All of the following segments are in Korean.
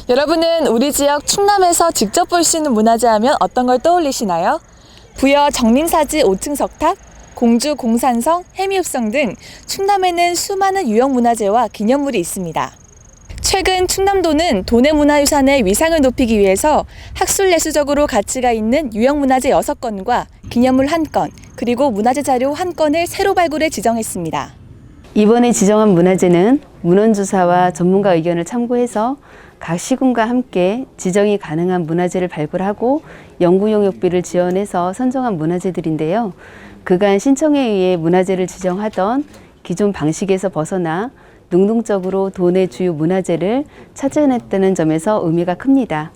여러분은 우리 지역 충남에서 직접 볼 수 있는 문화재 하면 어떤 걸 떠올리시나요? 부여 정림사지 5층 석탑, 공주 공산성, 해미읍성 등 충남에는 수많은 유형 문화재와 기념물이 있습니다. 최근 충남도는 도내문화유산의 위상을 높이기 위해서 학술예술적으로 가치가 있는 유형 문화재 6건과 기념물 1건, 그리고 문화재 자료 1건을 새로 발굴해 지정했습니다. 이번에 지정한 문화재는 문헌조사와 전문가 의견을 참고해서 각 시군과 함께 지정이 가능한 문화재를 발굴하고 연구 용역비를 지원해서 선정한 문화재들인데요. 그간 신청에 의해 문화재를 지정하던 기존 방식에서 벗어나 능동적으로 도내 주요 문화재를 찾아냈다는 점에서 의미가 큽니다.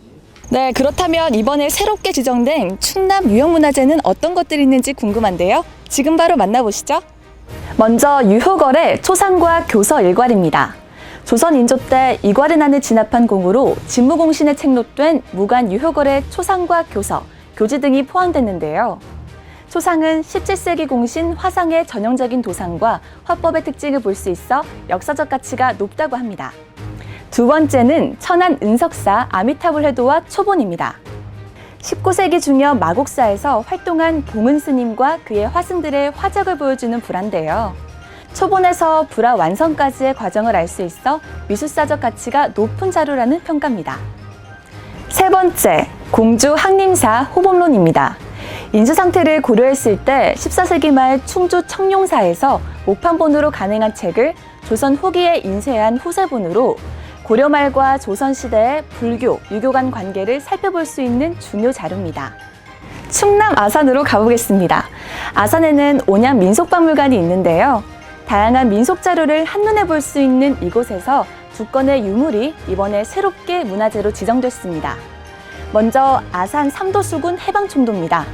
네, 그렇다면 이번에 새롭게 지정된 충남 유형문화재는 어떤 것들이 있는지 궁금한데요. 지금 바로 만나보시죠. 먼저 유효걸의 초상과 교서 일괄입니다. 조선 인조 때 이괄은안을 진압한 공으로 진무공신에 책록된 무관 유효걸의 초상과 교서, 교지 등이 포함됐는데요. 초상은 17세기 공신 화상의 전형적인 도상과 화법의 특징을 볼 수 있어 역사적 가치가 높다고 합니다. 두 번째는 천안 은석사 아미타불 회도와 초본입니다. 19세기 중엽 마곡사에서 활동한 봉은 스님과 그의 화승들의 화적을 보여주는 불화인데요. 초본에서 불화 완성까지의 과정을 알 수 있어 미술사적 가치가 높은 자료라는 평가입니다. 세 번째, 공주 항림사 호범론입니다. 인수 상태를 고려했을 때 14세기 말 충주 청룡사에서 모판본으로 간행한 책을 조선 후기에 인쇄한 후세본으로 고려 말과 조선 시대의 불교, 유교 간 관계를 살펴볼 수 있는 중요 자료입니다. 충남 아산으로 가보겠습니다. 아산에는 온양 민속박물관이 있는데요. 다양한 민속 자료를 한눈에 볼 수 있는 이곳에서 두 건의 유물이 이번에 새롭게 문화재로 지정됐습니다. 먼저 아산 삼도수군 해방총도입니다.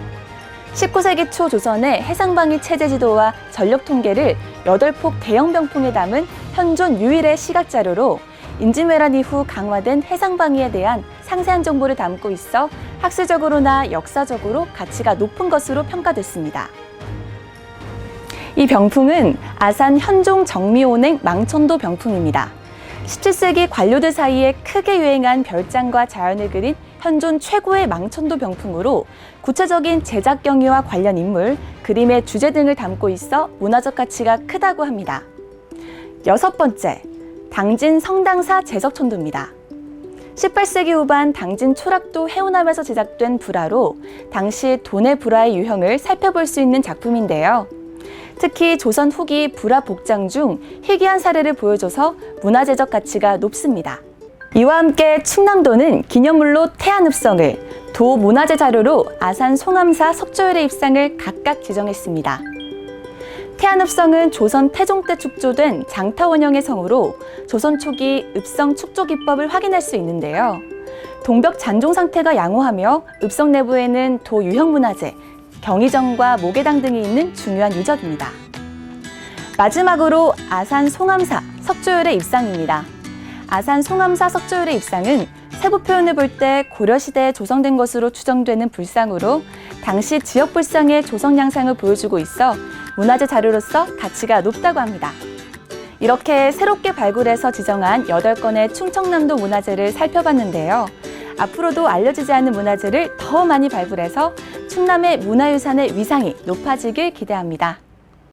19세기 초 조선의 해상방위 체제 지도와 전력 통계를 8폭 대형 병풍에 담은 현존 유일의 시각 자료로 임진왜란 이후 강화된 해상방위에 대한 상세한 정보를 담고 있어 학술적으로나 역사적으로 가치가 높은 것으로 평가됐습니다. 이 병풍은 아산 현종 정미온행 망천도 병풍입니다. 17세기 관료들 사이에 크게 유행한 별장과 자연을 그린 현존 최고의 망천도 병풍으로 구체적인 제작 경위와 관련 인물, 그림의 주제 등을 담고 있어 문화적 가치가 크다고 합니다. 여섯 번째, 당진 성당사 제석천도입니다. 18세기 후반 당진 초락도 해운함에서 제작된 불화로 당시 도내 불화의 유형을 살펴볼 수 있는 작품인데요. 특히 조선 후기 불화 복장 중 희귀한 사례를 보여줘서 문화재적 가치가 높습니다. 이와 함께 충남도는 기념물로 태안읍성을, 도 문화재 자료로 아산 송암사 석조열의 입상을 각각 지정했습니다. 태안읍성은 조선 태종 때 축조된 장타원형의 성으로 조선 초기 읍성 축조 기법을 확인할 수 있는데요. 동벽 잔종 상태가 양호하며 읍성 내부에는 도 유형 문화재, 경의정과 모계당 등이 있는 중요한 유적입니다. 마지막으로 아산 송암사 석조열의 입상입니다. 아산 송암사 석조열의 입상은 세부 표현을 볼 때 고려시대에 조성된 것으로 추정되는 불상으로 당시 지역 불상의 조성 양상을 보여주고 있어 문화재 자료로서 가치가 높다고 합니다. 이렇게 새롭게 발굴해서 지정한 8건의 충청남도 문화재를 살펴봤는데요. 앞으로도 알려지지 않은 문화재를 더 많이 발굴해서 충남의 문화유산의 위상이 높아지길 기대합니다.